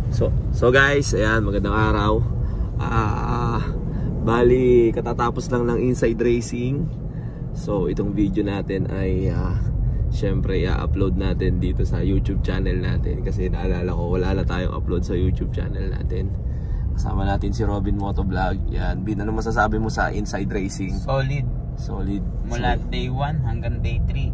So guys, ayan, magandang araw. Bali, katatapos lang ng Inside Racing. So, itong video natin ay syempre, i-upload natin dito sa YouTube channel natin. Kasi naalala ko, wala na tayong upload sa YouTube channel natin. Kasama natin si Robin Motovlog. Yan, Bin, ano masasabi mo sa Inside Racing? Solid. Mula day 1 hanggang day 3.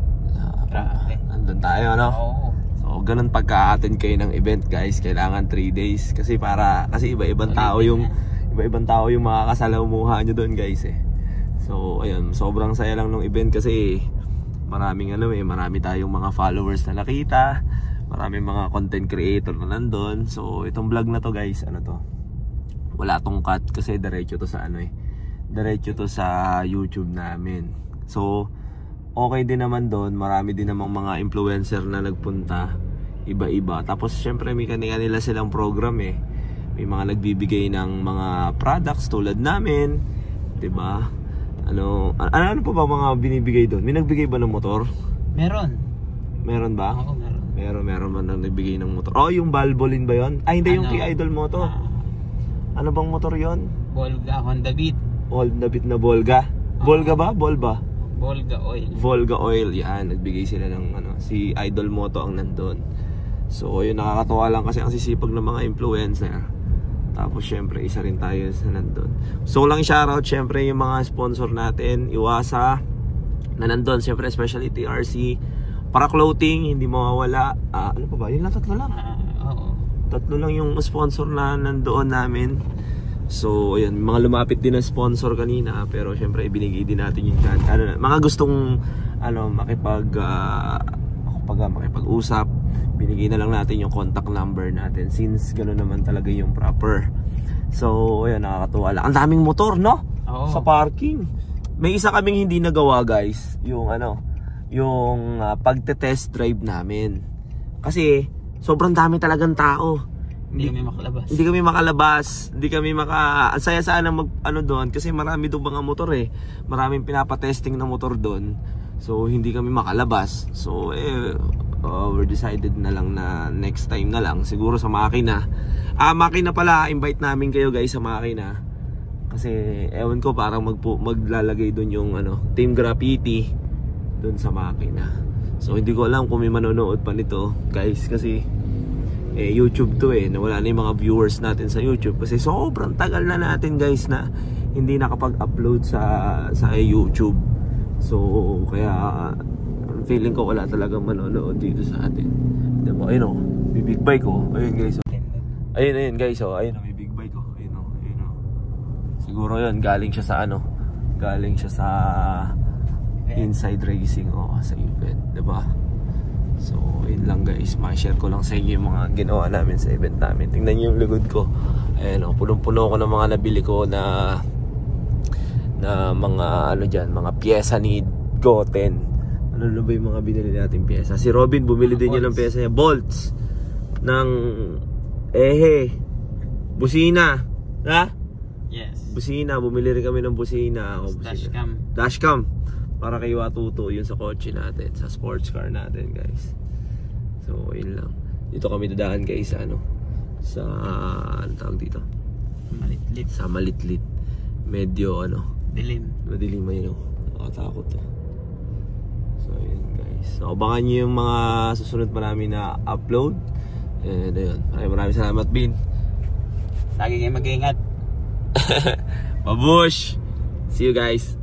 Grabe. Andun tayo, ano? Oo. So, ganun pagka-attend kayo ng event, guys. Kailangan 3 days. Kasi iba-ibang tao yung makakasalamuha nyo doon, guys, eh. So, ayun, sobrang saya lang ng event kasi marami tayong mga followers na nakita, maraming mga content creator na nandun. So, itong vlog na to, guys, ano to? Wala tong cut kasi diretso to sa YouTube namin. So, okay din naman doon, marami din namang mga influencer na nagpunta, iba-iba. Tapos, syempre, may kanila silang program, eh. May mga nagbibigay ng mga products tulad namin, 'di ba? Ano pa ba mga binibigay doon? May nagbigay ba ng motor? Meron ba? Oo, meron. Meron man nang nagbigay ng motor. Oh, yung Valvoline ba 'yon? Ay, hindi, yung K-Idol Moto. Ano bang motor 'yon? Volga, Honda Beat. Honda Beat na Volga. Volga ba? Volba? Volga Oil. Yan, nagbigay sila ng si Idol Moto ang nandun. So, yun, nakakatuwa lang kasi ang sisipag ng mga influencer. Tapos syempre isa rin tayo sa nandun. So lang shoutout syempre yung mga sponsor natin, Iwasa na nandun, syempre especially TRC, para clothing, hindi mawawala. Ano pa ba? Yun lang, tatlo lang. Oo. Tatlo lang yung sponsor na nandoon namin. So ayun, mga lumapit din na sponsor kanina, pero syempre ibinigay din natin yung chat. Mga gustong makipag-usap, binigay na lang natin yung contact number natin since gano'n naman talaga yung proper. So ayun, nakakatuwa lang. Ang daming motor, no? Oo. Sa parking. May isa kaming hindi nagawa, guys, yung pagte-test drive namin. Kasi sobrang dami talagang tao. Hindi kami makalabas. Ang saya sana doon kasi marami doon mga motor, eh. Maraming pinapa-testing na motor doon. So hindi kami makalabas. So we're decided na lang na next time na lang siguro sa makina. Makina pala, invite namin kayo, guys, sa makina. Kasi ewan ko, parang maglalagay doon yung Team Graffiti doon sa makina. So hindi ko alam kung may manonood pa nito, guys, kasi YouTube to, nawala na yung mga viewers natin sa YouTube kasi sobrang tagal na natin, guys, na hindi nakapag-upload sa YouTube. So kaya feeling ko wala talagang manonood dito sa atin. Diba? Ayun, may big bike, ayun, guys. Ayun, guys, ayun, may big bike, ayun. Siguro yun, galing siya sa Inside Racing, sa event, diba? So yun lang, guys, ma-share ko lang sa inyo yung mga ginawa namin sa event namin. Tingnan nyo yung likod ko, ayun, punong-puno ko ng mga nabili ko na mga mga pyesa ni Goten. Ano ba yung mga binili natin pyesa? Si Robin bumili din niya ng pyesa niya, bolts ng busina, ha? Yes. Busina, bumili rin kami ng busina. Dashcam para kay Watuto, yun sa kotse natin, sa sports car natin, guys. So yun lang. Dito kami dadaan, guys, sa tawag dito? Malitlit. Sa Malitlit. Medyo madilim ayun, nakatakot to. So yun, guys. So abangan nyo yung mga susunod pa namin na upload. And ayun, maraming salamat, Bin. Lagi kayo mag-iingat. Babush! See you, guys.